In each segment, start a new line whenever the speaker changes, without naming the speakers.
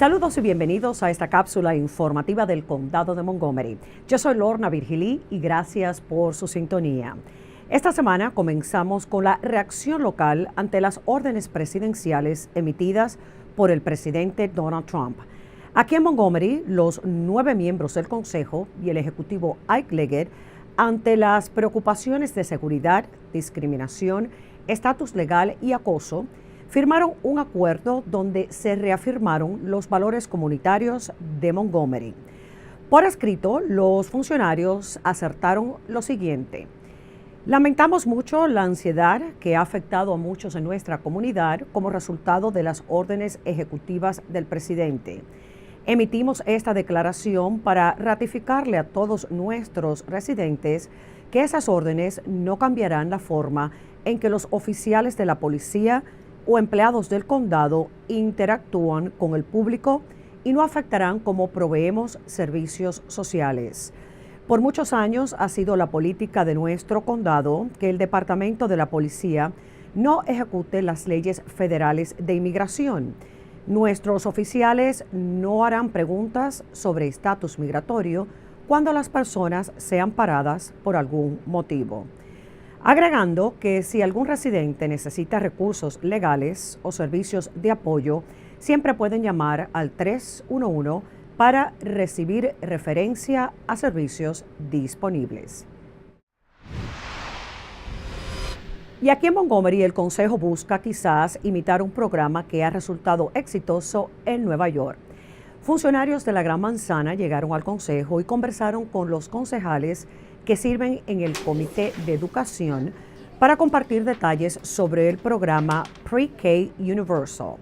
Saludos y bienvenidos a esta cápsula informativa del Condado de Montgomery. Yo soy Lorna Virgilí y gracias por su sintonía. Esta semana comenzamos con la reacción local ante las órdenes presidenciales emitidas por el presidente Donald Trump. Aquí en Montgomery, los 9 miembros del Consejo y el Ejecutivo Ike Leggett, ante las preocupaciones de seguridad, discriminación, estatus legal y acoso, firmaron un acuerdo donde se reafirmaron los valores comunitarios de Montgomery. Por escrito, los funcionarios acertaron lo siguiente: lamentamos mucho la ansiedad que ha afectado a muchos en nuestra comunidad como resultado de las órdenes ejecutivas del presidente. Emitimos esta declaración para ratificarle a todos nuestros residentes que esas órdenes no cambiarán la forma en que los oficiales de la policía o empleados del condado interactúan con el público y no afectarán cómo proveemos servicios sociales. Por muchos años ha sido la política de nuestro condado que el Departamento de la Policía no ejecute las leyes federales de inmigración. Nuestros oficiales no harán preguntas sobre estatus migratorio cuando las personas sean paradas por algún motivo. Agregando que si algún residente necesita recursos legales o servicios de apoyo, siempre pueden llamar al 311 para recibir referencia a servicios disponibles. Y aquí en Montgomery, el Consejo busca quizás imitar un programa que ha resultado exitoso en Nueva York. Funcionarios de la Gran Manzana llegaron al Consejo y conversaron con los concejales que sirven en el Comité de Educación para compartir detalles sobre el programa Pre-K Universal,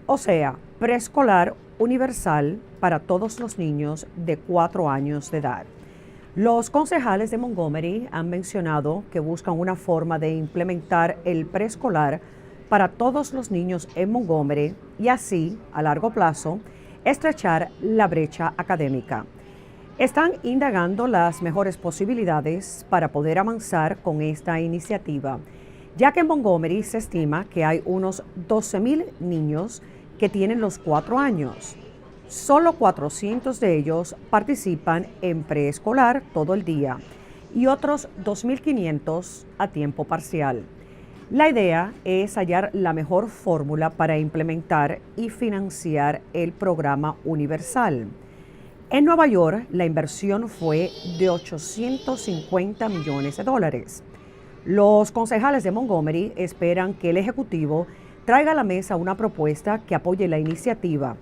o sea, preescolar universal para todos los niños de 4 años de edad. Los concejales de Montgomery han mencionado que buscan una forma de implementar el preescolar para todos los niños en Montgomery y así, a largo plazo, estrechar la brecha académica. Están indagando las mejores posibilidades para poder avanzar con esta iniciativa, ya que en Montgomery se estima que hay unos 12,000 niños que tienen los 4 años. Solo 400 de ellos participan en preescolar todo el día y otros 2,500 a tiempo parcial. La idea es hallar la mejor fórmula para implementar y financiar el programa universal. En Nueva York, la inversión fue de $850 millones. Los concejales de Montgomery esperan que el Ejecutivo traiga a la mesa una propuesta que apoye la iniciativa,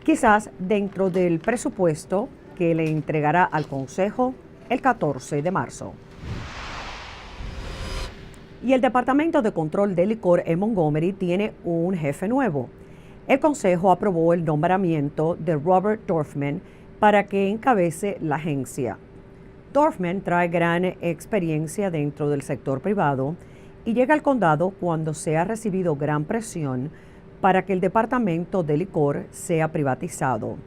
quizás dentro del presupuesto que le entregará al Consejo el 14 de marzo. Y el Departamento de Control de Licor en Montgomery tiene un jefe nuevo. El Consejo aprobó el nombramiento de Robert Dorfman para que encabece la agencia. Dorfman trae gran experiencia dentro del sector privado y llega al condado cuando se ha recibido gran presión para que el departamento de licor sea privatizado.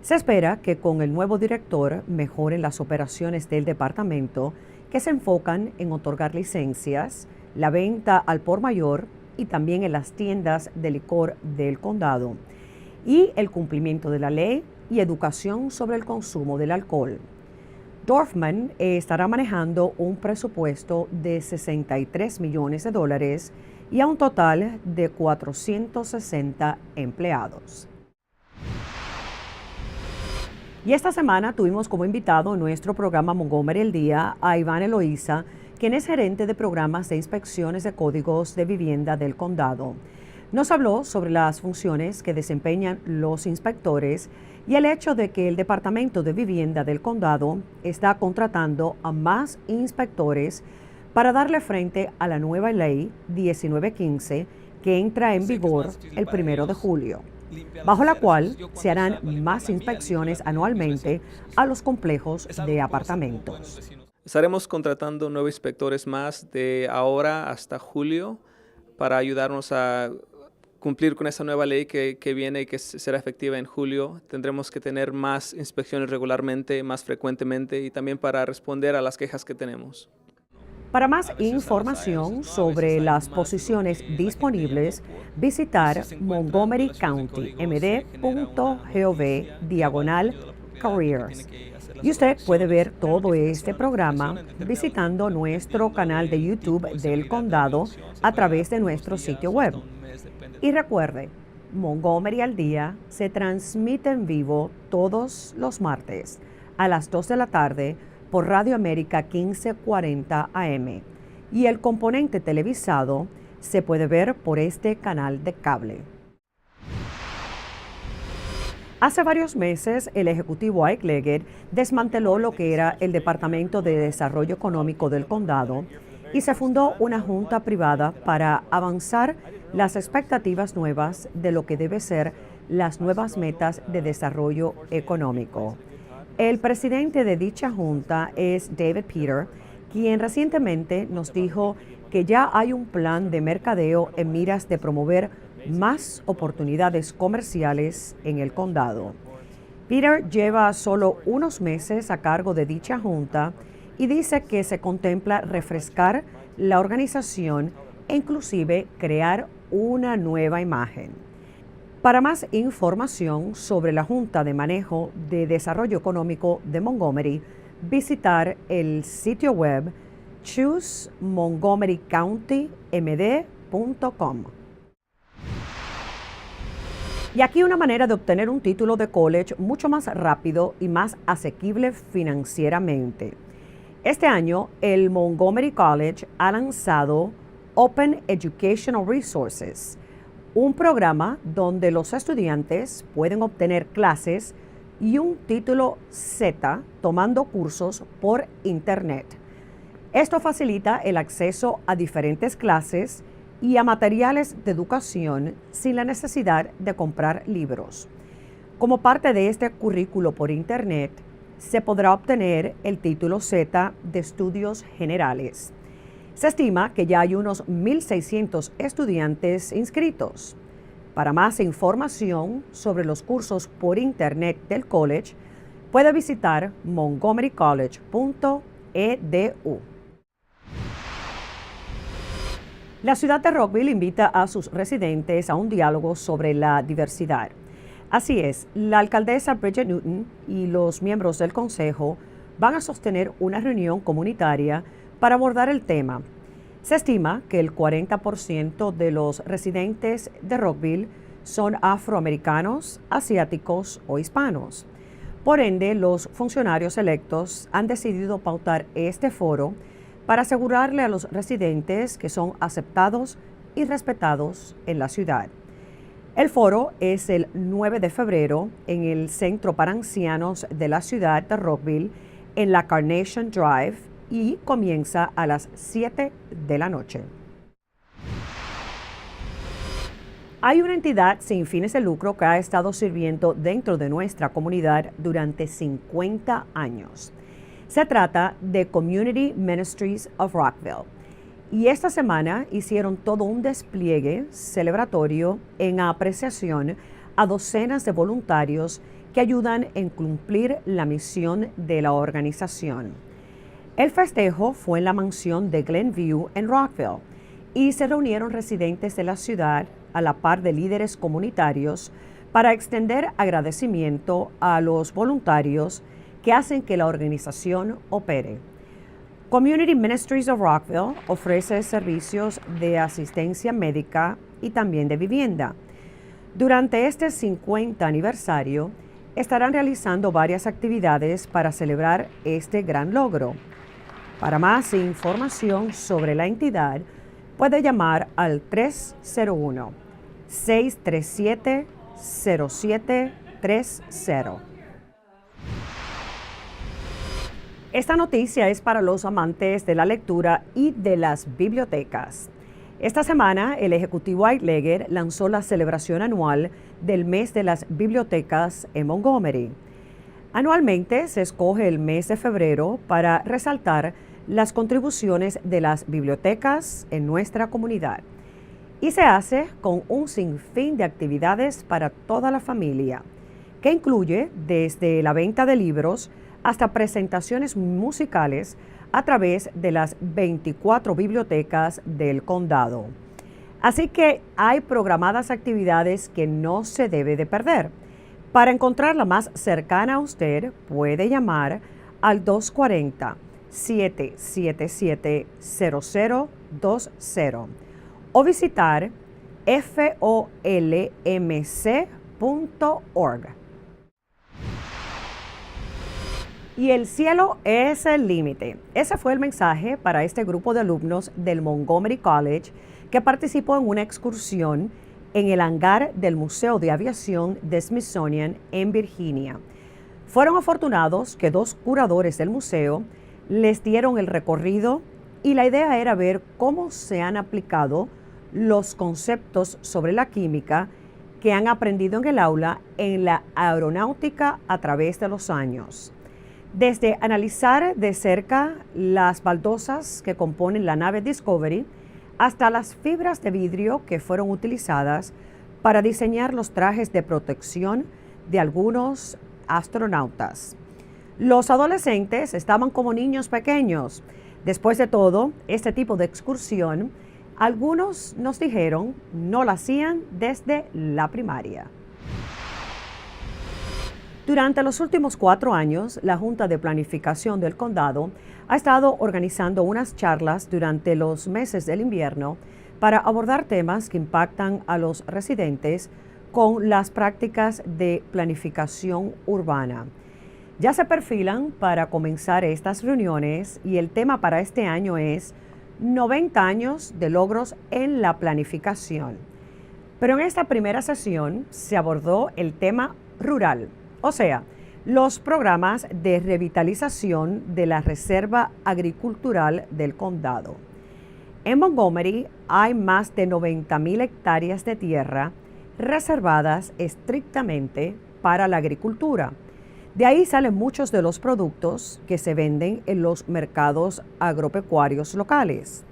Se espera que con el nuevo director mejoren las operaciones del departamento, que se enfocan en otorgar licencias, la venta al por mayor y también en las tiendas de licor del condado, y el cumplimiento de la ley y educación sobre el consumo del alcohol. Dorfman estará manejando un presupuesto de $63 millones y a un total de 460 empleados. Y esta semana tuvimos como invitado en nuestro programa Montgomery el Día a Iván Eloísa, quien es gerente de programas de inspecciones de códigos de vivienda del condado. Nos habló sobre las funciones que desempeñan los inspectores y el hecho de que el Departamento de Vivienda del condado está contratando a más inspectores para darle frente a la nueva ley 1915 que entra en vigor el 1 de julio, bajo la cual se harán más inspecciones anualmente a los complejos de apartamentos.
Estaremos contratando 9 inspectores más de ahora hasta julio para ayudarnos a cumplir con esa nueva ley que viene y que será efectiva en julio. Tendremos que tener más inspecciones regularmente, más frecuentemente y también para responder a las quejas que tenemos.
Para más información sobre las posiciones disponibles, visitar montgomerycountymd.gov/careers. Y usted puede ver todo este programa visitando nuestro canal de YouTube del condado a través de nuestro sitio web. Y recuerde, Montgomery al Día se transmite en vivo todos los martes a las 2 de la tarde por Radio América 1540 AM. Y el componente televisado se puede ver por este canal de cable. Hace varios meses, el ejecutivo Ike Leggett desmanteló lo que era el Departamento de Desarrollo Económico del condado y se fundó una junta privada para avanzar las expectativas nuevas de lo que debe ser las nuevas metas de desarrollo económico. El presidente de dicha junta es David Peter, quien recientemente nos dijo que ya hay un plan de mercadeo en miras de promover más oportunidades comerciales en el condado. Peter lleva solo unos meses a cargo de dicha junta y dice que se contempla refrescar la organización e inclusive crear una nueva imagen. Para más información sobre la Junta de Manejo de Desarrollo Económico de Montgomery, visitar el sitio web choosemontgomerycountymd.com. Y aquí una manera de obtener un título de college mucho más rápido y más asequible financieramente. Este año, el Montgomery College ha lanzado Open Educational Resources, un programa donde los estudiantes pueden obtener clases y un título Z tomando cursos por Internet. Esto facilita el acceso a diferentes clases y a materiales de educación sin la necesidad de comprar libros. Como parte de este currículo por Internet, se podrá obtener el título Z de Estudios Generales. Se estima que ya hay unos 1,600 estudiantes inscritos. Para más información sobre los cursos por Internet del college, puede visitar montgomerycollege.edu. La ciudad de Rockville invita a sus residentes a un diálogo sobre la diversidad. Así es, la alcaldesa Bridget Newton y los miembros del consejo van a sostener una reunión comunitaria para abordar el tema. Se estima que el 40% de los residentes de Rockville son afroamericanos, asiáticos o hispanos. Por ende, los funcionarios electos han decidido pautar este foro para asegurarle a los residentes que son aceptados y respetados en la ciudad. El foro es el 9 de febrero en el Centro para Ancianos de la ciudad de Rockville, en la Carnation Drive, y comienza a las 7 de la noche. Hay una entidad sin fines de lucro que ha estado sirviendo dentro de nuestra comunidad durante 50 años. Se trata de Community Ministries of Rockville. Y esta semana hicieron todo un despliegue celebratorio en apreciación a docenas de voluntarios que ayudan en cumplir la misión de la organización. El festejo fue en la mansión de Glenview en Rockville y se reunieron residentes de la ciudad a la par de líderes comunitarios para extender agradecimiento a los voluntarios que hacen que la organización opere. Community Ministries of Rockville ofrece servicios de asistencia médica y también de vivienda. Durante este 50 aniversario, estarán realizando varias actividades para celebrar este gran logro. Para más información sobre la entidad, puede llamar al 301-637-0730. Esta noticia es para los amantes de la lectura y de las bibliotecas. Esta semana, el ejecutivo Ike Leggett lanzó la celebración anual del mes de las bibliotecas en Montgomery. Anualmente se escoge el mes de febrero para resaltar las contribuciones de las bibliotecas en nuestra comunidad. Y se hace con un sinfín de actividades para toda la familia, que incluye desde la venta de libros hasta presentaciones musicales, a través de las 24 bibliotecas del condado. Así que hay programadas actividades que no se debe de perder. Para encontrar la más cercana a usted, puede llamar al 240-777-0020 o visitar folmc.org. Y el cielo es el límite. Ese fue el mensaje para este grupo de alumnos del Montgomery College que participó en una excursión en el hangar del Museo de Aviación de Smithsonian en Virginia. Fueron afortunados que dos curadores del museo les dieron el recorrido y la idea era ver cómo se han aplicado los conceptos sobre la química que han aprendido en el aula en la aeronáutica a través de los años. Desde analizar de cerca las baldosas que componen la nave Discovery hasta las fibras de vidrio que fueron utilizadas para diseñar los trajes de protección de algunos astronautas. Los adolescentes estaban como niños pequeños. Después de todo, este tipo de excursión, algunos nos dijeron, no la hacían desde la primaria. Durante los últimos 4 años, la Junta de Planificación del Condado ha estado organizando unas charlas durante los meses del invierno para abordar temas que impactan a los residentes con las prácticas de planificación urbana. Ya se perfilan para comenzar estas reuniones y el tema para este año es 90 años de logros en la planificación. Pero en esta primera sesión se abordó el tema rural. O sea, los programas de revitalización de la Reserva Agricultural del Condado. En Montgomery hay más de 90,000 hectáreas de tierra reservadas estrictamente para la agricultura. De ahí salen muchos de los productos que se venden en los mercados agropecuarios locales.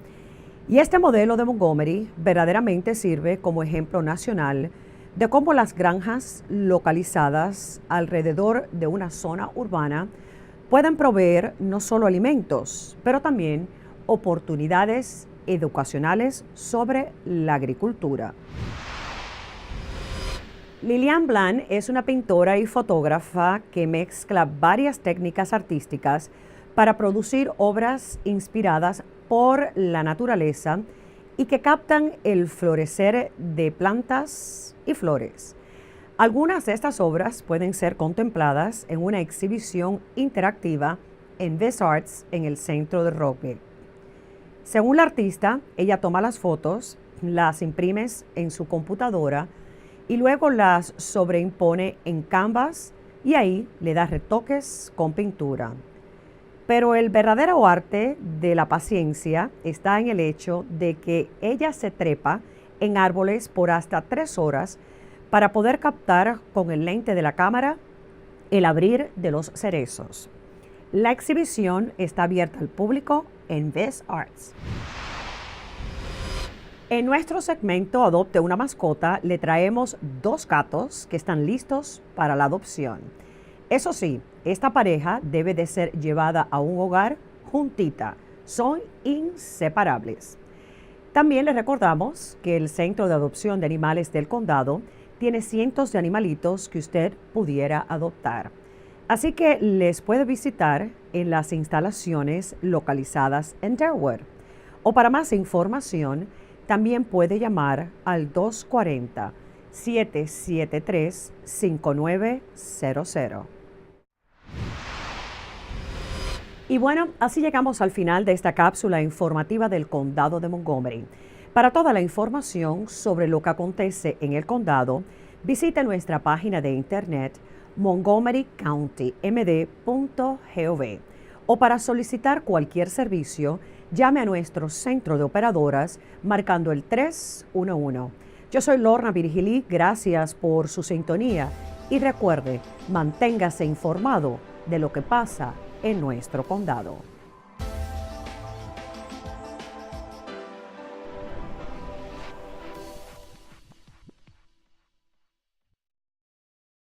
Y este modelo de Montgomery verdaderamente sirve como ejemplo nacional de cómo las granjas localizadas alrededor de una zona urbana pueden proveer no solo alimentos, pero también oportunidades educacionales sobre la agricultura. Lilian Bland es una pintora y fotógrafa que mezcla varias técnicas artísticas para producir obras inspiradas por la naturaleza y que captan el florecer de plantas y flores. Algunas de estas obras pueden ser contempladas en una exhibición interactiva en Viz Arts en el centro de Rockville. Según la artista, ella toma las fotos, las imprime en su computadora y luego las sobreimpone en Canvas y ahí le da retoques con pintura. Pero el verdadero arte de la paciencia está en el hecho de que ella se trepa en árboles por hasta 3 horas para poder captar con el lente de la cámara el abrir de los cerezos. La exhibición está abierta al público en Viz Arts. En nuestro segmento Adopte una mascota le traemos 2 gatos que están listos para la adopción. Eso sí, esta pareja debe de ser llevada a un hogar juntita. Son inseparables. También les recordamos que el Centro de Adopción de Animales del Condado tiene cientos de animalitos que usted pudiera adoptar. Así que les puede visitar en las instalaciones localizadas en Darwood. O para más información, también puede llamar al 240-773-5900. Y bueno, así llegamos al final de esta cápsula informativa del Condado de Montgomery. Para toda la información sobre lo que acontece en el condado, visite nuestra página de internet montgomerycountymd.gov o para solicitar cualquier servicio, llame a nuestro centro de operadoras marcando el 311. Yo soy Lorna Virgilí, gracias por su sintonía y recuerde, manténgase informado de lo que pasa en nuestro condado.